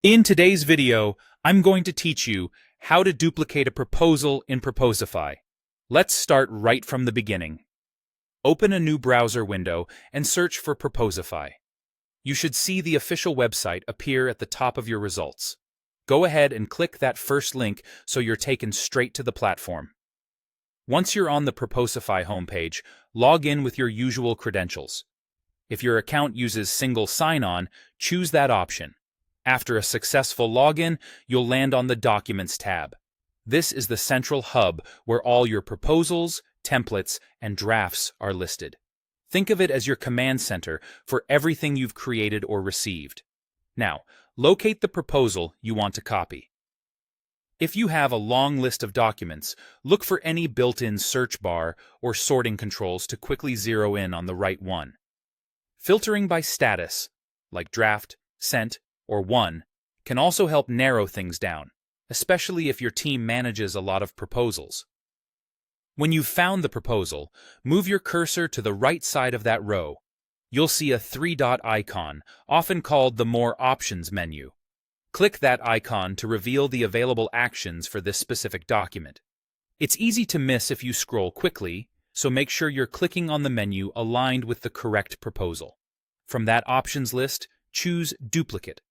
In today's video, I'm going to teach you how to duplicate a proposal in Proposify. Let's start right from the beginning. Open a new browser window and search for Proposify. You should see the official website appear at the top of your results. Go ahead and click that first link so you're taken straight to the platform. Once you're on the Proposify homepage, log in with your usual credentials. If your account uses single sign-on, choose that option. After a successful login, you'll land on the Documents tab. This is the central hub where all your proposals, templates, and drafts are listed. Think of it as your command center for everything you've created or received. Now, locate the proposal you want to copy. If you have a long list of documents, look for any built-in search bar or sorting controls to quickly zero in on the right one. Filtering by status, like draft, sent, or one, can also help narrow things down, especially if your team manages a lot of proposals. When you've found the proposal, move your cursor to the right side of that row. You'll see a three-dot icon, often called the More Options menu. Click that icon to reveal the available actions for this specific document. It's easy to miss if you scroll quickly, so make sure you're clicking on the menu aligned with the correct proposal. From that options list, choose Duplicate.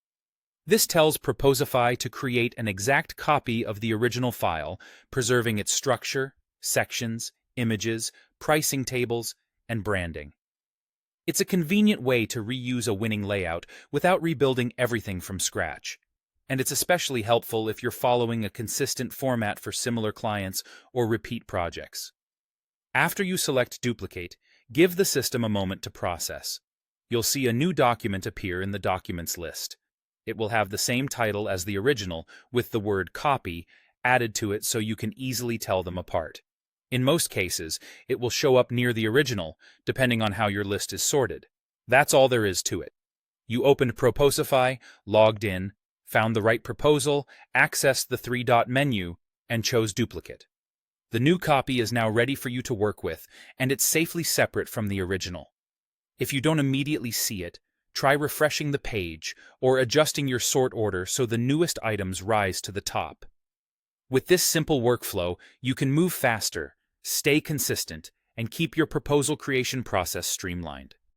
This tells Proposify to create an exact copy of the original file, preserving its structure, sections, images, pricing tables, and branding. It's a convenient way to reuse a winning layout without rebuilding everything from scratch. And it's especially helpful if you're following a consistent format for similar clients or repeat projects. After you select Duplicate, give the system a moment to process. You'll see a new document appear in the Documents list. It will have the same title as the original, with the word Copy added to it so you can easily tell them apart. In most cases, it will show up near the original, depending on how your list is sorted. That's all there is to it. You opened Proposify, logged in, found the right proposal, accessed the three-dot menu, and chose Duplicate. The new copy is now ready for you to work with, and it's safely separate from the original. If you don't immediately see it, try refreshing the page or adjusting your sort order so the newest items rise to the top. With this simple workflow, you can move faster, stay consistent, and keep your proposal creation process streamlined.